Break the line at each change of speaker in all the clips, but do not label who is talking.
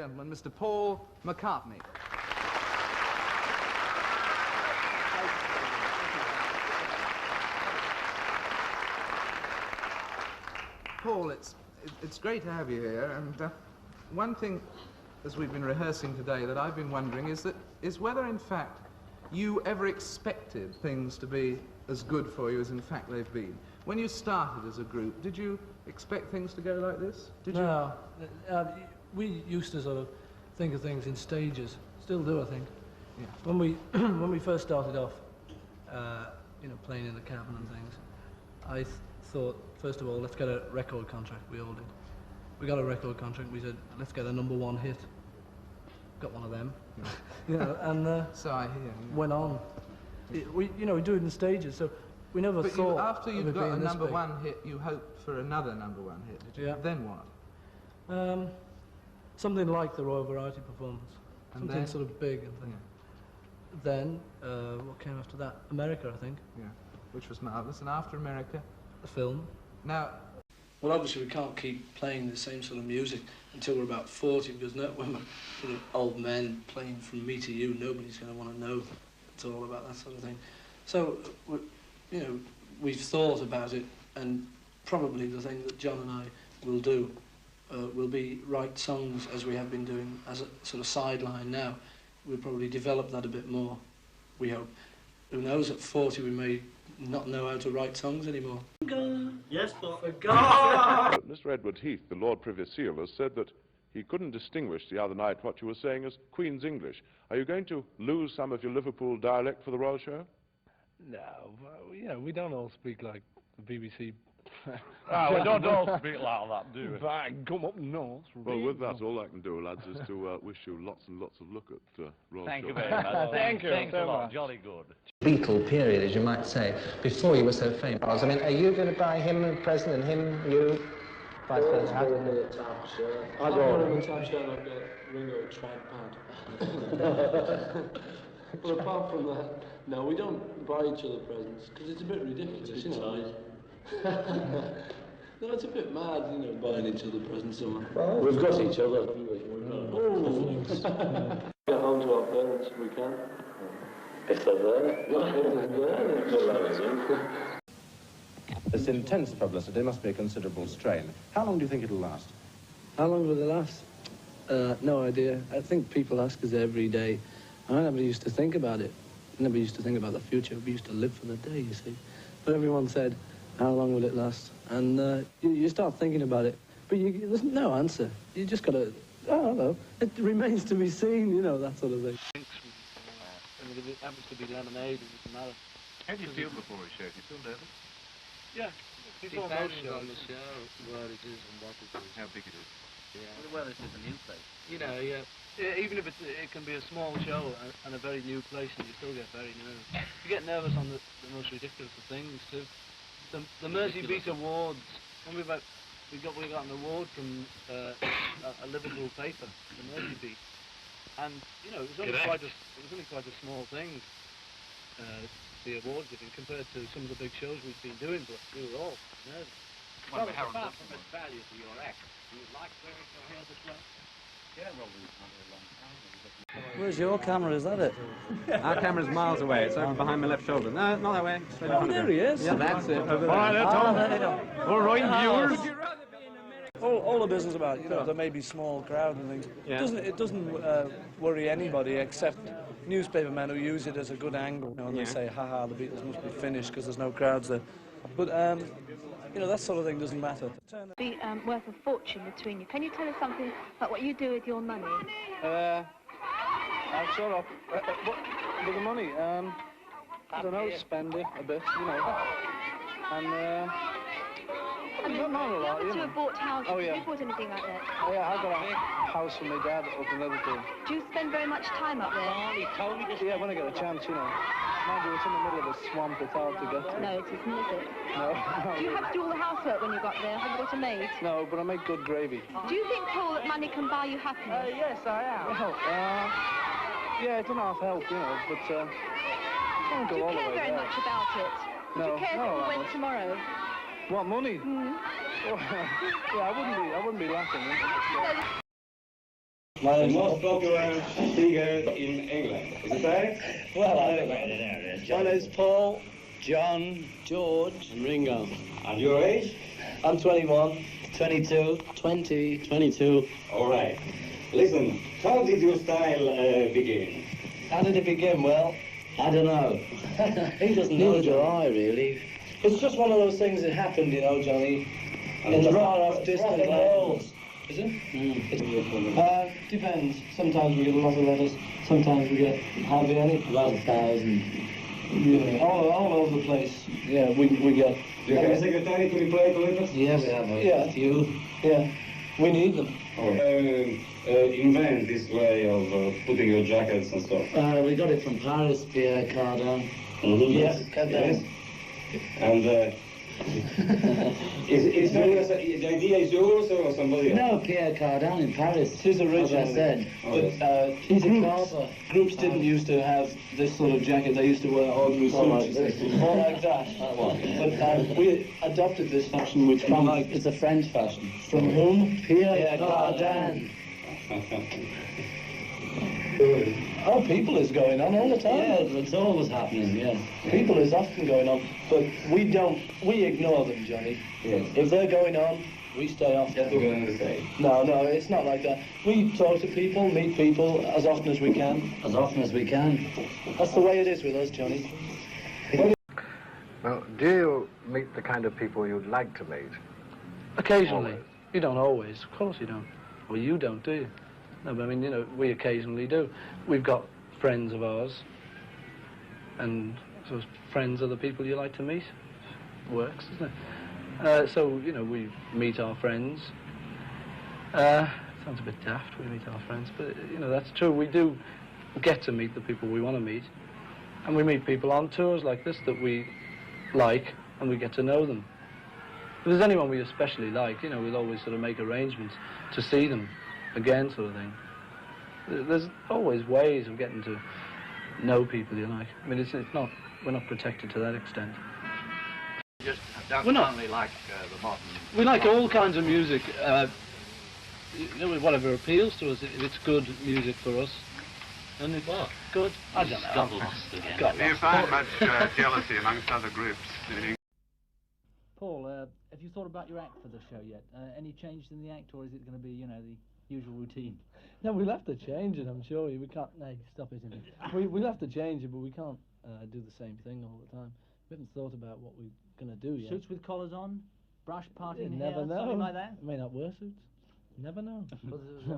gentlemen, Mr. Paul McCartney. Paul, it's great to have you here, and one thing, as we've been rehearsing today, that I've been wondering is whether, in fact, you ever expected things to be as good for you as, in fact, they've been. When you started as a group, did you expect things to go like this? Did you?
No. We used to sort of think of things in stages. Still do, I think.
Yeah.
When we when we first started off, you know, playing in the cabin and things, I thought, first of all, let's get a record contract. We all did. We got a record contract. We said, let's get a #1 hit. Got one of them. Yeah. You know, and
so I hear. Yeah.
Went on. We do it in stages. So we never thought.
After you'd got a #1 hit, you hoped for another #1 hit. Did you?
Yeah.
Then what?
Something like the Royal Variety Performance.
And
something
then?
sort of big and thing. Yeah. Then what came after that? America, I think.
Yeah. Which was marvellous. And after America?
The film.
Now.
Well, obviously we can't keep playing the same sort of music until we're about 40, because when we're sort of old men playing From Me to You, nobody's going to want to know it's all about that sort of thing. So, you know, we've thought about it, and probably the thing that John and I will do will be write songs, as we have been doing as a sort of sideline now. We'll probably develop that a bit more, we hope. Who knows, at 40 we may not know how to write songs anymore.
Yes, but for God!
Mr. Edward Heath, the Lord Privy Seal, has said that he couldn't distinguish the other night what you were saying as Queen's English. Are you going to lose some of your Liverpool dialect for the Royal Show?
No, you know, we don't all speak like the BBC.
We don't all speak like that, do we?
Bang, come up north.
Well, with that, all I can do, lads, is to wish you lots and lots of luck at Royal Show.
Thank you very much.
Thank you.
Thanks a lot. Jolly good.
Beatle period, as you might say, before you were so famous. I mean, are you going to buy him a present and him, you? Vice versa.
I've got a top shirt. I've got a top shirt and I've got Ringo tripod. But apart from that, no, we don't buy each other presents, because it's a bit ridiculous, you know. No, it's a bit mad, you know, buying each other presents. Well, we've got each other, haven't we? Oh, get home to our parents if we can. If they're there.
This intense publicity must be a considerable strain. How long do you think it'll last?
How long will it last? No idea. I think people ask us every day. I never used to think about it. Never used to think about the future. We used to live for the day, you see. But everyone said, how long will it last? And you start thinking about it, but there's no answer. You just got to, I don't know. It remains to be seen, you know, that sort of thing. And if it happens to be lemonade, it doesn't matter.
How do you feel before a show? Do you feel nervous?
Yeah. Before most shows, on the show, where it is and what it is.
How big it is?
Yeah.
Well, this is a new place.
You know, yeah. Even if it can be a small show and a very new place, and you still get very nervous. You get nervous on the most ridiculous of things too. The Mersey Beat Awards. When we got an award from a Liverpool paper, the Mersey Beat, and you know it was only quite a small thing. The award giving compared to some of the big shows we've been doing, but we were all nervous.
Well, apart
from its value to your act, do you like wearing your hair this way? Yeah, well, we've done it a long time.
Where's your camera? Is that it? Our camera's miles away. It's over behind my left shoulder. No, not that way. Straight
Oh, there he is.
Yeah, that's it. Over there.
All right, that's all right, viewers.
All the business about, you know, there may be small crowd and things.
Yeah.
It doesn't worry anybody except newspaper men who use it as a good angle. You know, and they say, "Ha the Beatles must be finished because there's no crowds there." But you know, that sort of thing doesn't matter.
Be worth a fortune between you. Can you tell us something about what you do with your money?
I'm sort of with the money. I don't know, spend it a bit, you know, and. Not a lot,
you have bought houses.
Oh, yeah.
Have you bought anything like that?
Oh, yeah, I've got a house for my dad up in Liverpool.
Do you spend very much time up there?
Yeah, when I get a chance, you know. Mind you, it's in the middle of a swamp, it's hard to get to.
No, it isn't, is it?
No.
Do you have to do all the housework when you got there? Have you got a maid?
No, but I make good gravy.
Do you think, Paul, that money can buy you happiness?
Yes, I am. Well, yeah, it doesn't half help, you know, but don't go all the way.
Do you care very much about it?
No.
Would you care if we went tomorrow?
What, money?
Mm-hmm.
Yeah, I wouldn't be laughing.
The most popular singer in England. Is it right?
Well, I don't know. My name's Paul, John, George, and Ringo.
And your age?
I'm 21. 22. 20. 22.
All right. Listen, how did your style begin?
How did it begin? Well, I don't know. He doesn't know. Neither do I, really. It's just one of those things that happened, you know, Johnny. In the far-off distant lands. Is it? Depends. Sometimes we get a lot of letters. Sometimes we get hardly any. About 1,000. Yeah, all over the place. Yeah, we get.
Do you have a secretary to reply to letters?
Yeah, we have a few. Yeah, we need them.
Invent this way of putting your jackets and stuff.
We got it from Paris, Pierre Cardin.
Yes.
Yes.
And is the idea is yours or somebody else?
No, Pierre Cardin in Paris. His original. As I said. But he's a carver. Groups didn't used to have this sort of jacket. They used to wear ordinary suits. More like that. But we adopted this fashion, which from it's a French fashion. From whom? Pierre Cardin. Oh, people is going on all the time. Yeah, it's always happening, yeah. People is often going on, but we ignore them, Johnny. Yes. If they're going on, we stay off them. No, it's not like that. We talk to people, meet people as often as we can. As often as we can. That's the way it is with us, Johnny.
Well, do you meet the kind of people you'd like to meet?
Occasionally. Always. You don't always. Of course you don't. Well, you don't, do you? No, but I mean, you know, we occasionally do. We've got friends of ours, and so friends are the people you like to meet. Works, isn't it? So, you know, we meet our friends. Sounds a bit daft, we meet our friends, but, you know, that's true. We do get to meet the people we want to meet, and we meet people on tours like this that we like, and we get to know them. If there's anyone we especially like, you know, we'll always sort of make arrangements to see them again, sort of thing. There's always ways of getting to know people you like. I mean, we're not protected to that extent.
Just don't only like the modern.
We like all kinds of music. You know, whatever appeals to us, if it's good music for us. And it's good. I don't know. Got lost again.
Do you find much jealousy amongst other groups?
Paul, have you thought about your act for the show yet? Any change in the act, or is it going to be, you know, the usual routine?
No, we'll have to change it, I'm sure. We can't... No, stop it. We'll have to change it, but we can't do the same thing all the time. We haven't thought about what we're going to do yet.
Suits with collars on? Brush parting hair?
Never know.
Something like that?
We may not wear suits. Never know.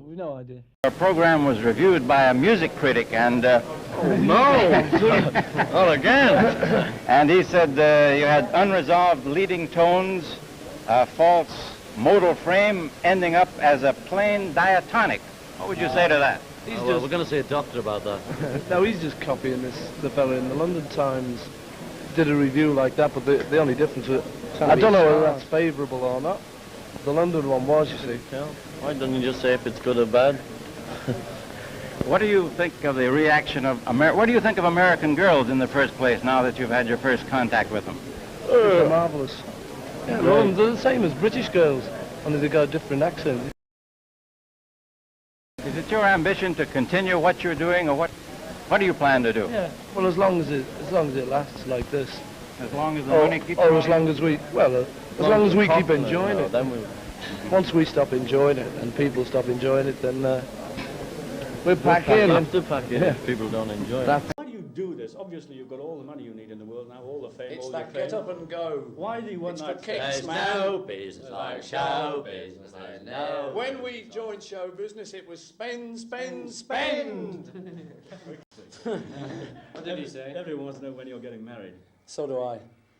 We've no idea.
Our program was reviewed by a music critic, and...
oh, no! Not again!
And he said you had unresolved leading tones, a false modal frame, ending up as a plain diatonic. What would you say to that?
Well, we're going to see a doctor about that.
No, he's just copying the fellow in the London Times. Did a review like that, but the only difference is... I don't know whether that's favourable or not. The London one was, you see.
Yeah. Why don't you just say if it's good or bad?
What do you think of the reaction of what do you think of American girls in the first place, now that you've had your first contact with them?
They're marvellous. Yeah, they're the same as British girls, only they got a different accent.
Is it your ambition to continue what you're doing, or what do you plan to do?
Yeah, well, as long as it lasts like this.
As long as the money keeps
or as long as we, as long as we keep enjoying it.
Then
once we stop enjoying it and people stop enjoying it, then we'll pack in.
We have to pack in if people don't enjoy it.
Why do you do this? Obviously, you've got all the money you need in the world now, all the fame,
it's
all
that
the fame.
get up and go.
Why do you want that?
It's for kicks, man.
No business like show business like no.
When we joined show business, it was spend, spend, spend.
What did he say?
Everyone wants to know when you're getting married.
So do I.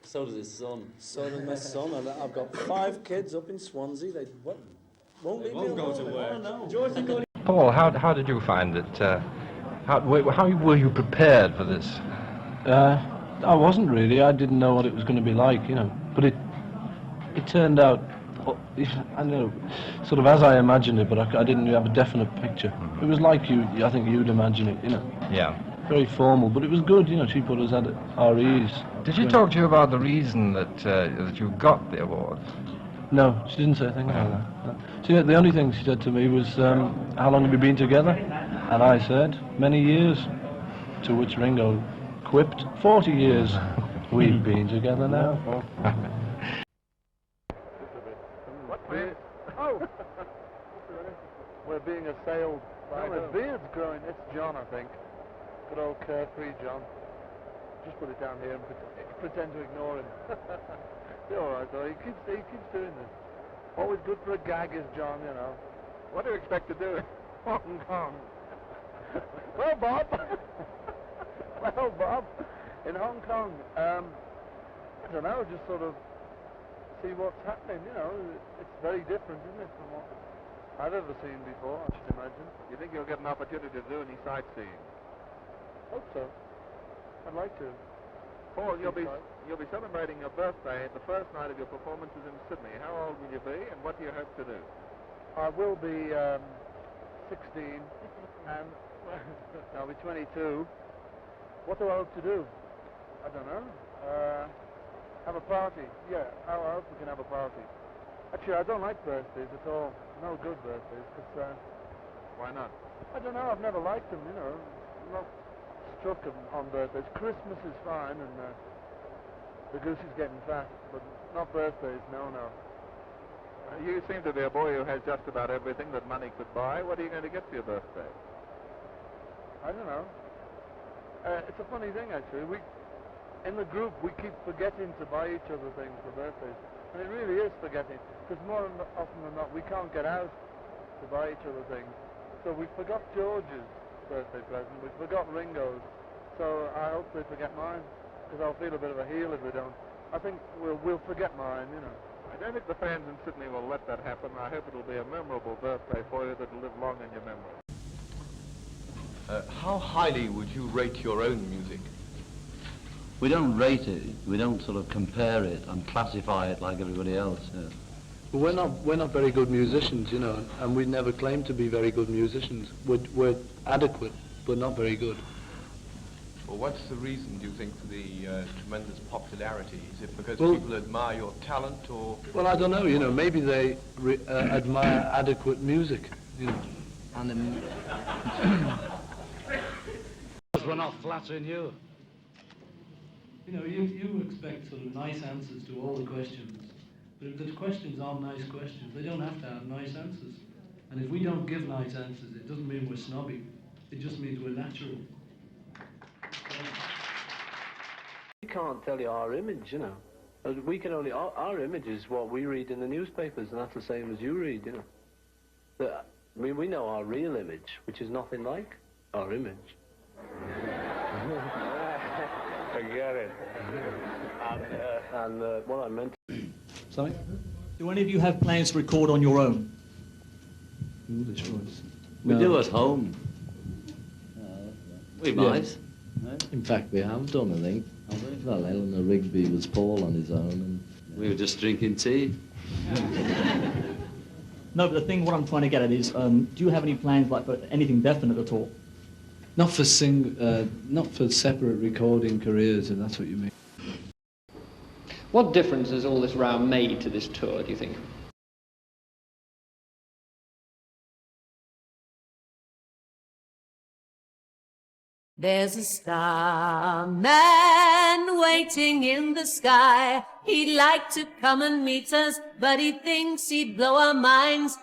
So does his son.
So does my son, and I've got 5 kids up in Swansea. They won't leave me alone.
Go to work.
Oh, no.
George,
Paul, how did you find it? How were you prepared for this?
I wasn't really. I didn't know what it was going to be like, you know. But it turned out, I know, sort of as I imagined it, but I didn't have a definite picture. It was like I think you'd imagine it, you know.
Yeah.
Very formal, but it was good, you know. She put us at our ease.
Did she talk to you about the reason that you got the award?
No, she didn't say a thing about that. No.
The only thing she said to me was, how long have you been together? And I said, many years. To which Ringo quipped, 40 years. We've been together now.
Oh! We're being assailed by... Oh, his beard's growing. It's John, I think. Good old carefree John. Just put it down here and pretend to ignore him. You're alright though, he keeps doing this. Always good for a gag is John, you know. What do you expect to do in Hong Kong? Well, Bob. Well, Bob, in Hong Kong, I don't know, just sort of see what's happening, you know. It's very different, isn't it, from what I've ever seen before, I should imagine.
You think you'll get an opportunity to do any sightseeing?
Hope so. I'd like to.
Paul, you'll be celebrating your birthday the first night of your performances in Sydney. How old will you be, and what do you hope to do?
I will be 16, and I'll be 22. What do I hope to do? I don't know. Have a party. Yeah, I hope we can have a party. Actually, I don't like birthdays at all. No good birthdays, because...
Why not?
I don't know, I've never liked them, you know. I'm not struck on birthdays. Christmas is fine, and the goose is getting fat, but not birthdays, no.
You seem to be a boy who has just about everything that money could buy. What are you going to get for your birthday?
I don't know. It's a funny thing, actually. In the group, we keep forgetting to buy each other things for birthdays. And it really is forgetting, because more often than not, we can't get out to buy each other things. So we forgot George's birthday present, we forgot Ringo's. So I hope they forget mine, because I'll feel a bit of a heel if they don't. I think we'll forget mine, you know.
I don't think the fans in Sydney will let that happen. I hope it'll be a memorable birthday for you that'll live long in your memory.
How highly would you rate your own music?
We don't rate it. We don't sort of compare it and classify it like everybody else. Yeah.
Well, we're not very good musicians, you know, and we never claim to be very good musicians. We're adequate, but not very good.
Well, what's the reason, do you think, for the tremendous popularity? Is it because people admire your talent, or...?
Well, I don't know, you know, maybe they admire adequate music, you know.
And we're not flattering you.
You know, you expect sort of nice answers to all the questions, but if the questions aren't nice questions, they don't have to have nice answers. And if we don't give nice answers, it doesn't mean we're snobby. It just means we're natural.
We can't tell you our image, you know. We can only, our image is what we read in the newspapers, and that's the same as you read, you know. I mean, we know our real image, which is nothing like our image. Forget it. And what I meant...
Sorry?
Do any of you have plans to record on your own?
English voice.
We do at home. We might.
In fact, we have done, I think. Well, Eleanor Rigby was Paul on his own, and
we were just drinking tea.
No, but the thing, what I'm trying to get at is, do you have any plans, like, for anything definite at all?
not for separate recording careers, if that's what you mean.
What difference has all this row made to this tour, do you think?
There's a starman waiting in the sky. He'd like to come and meet us, but he thinks he'd blow our minds.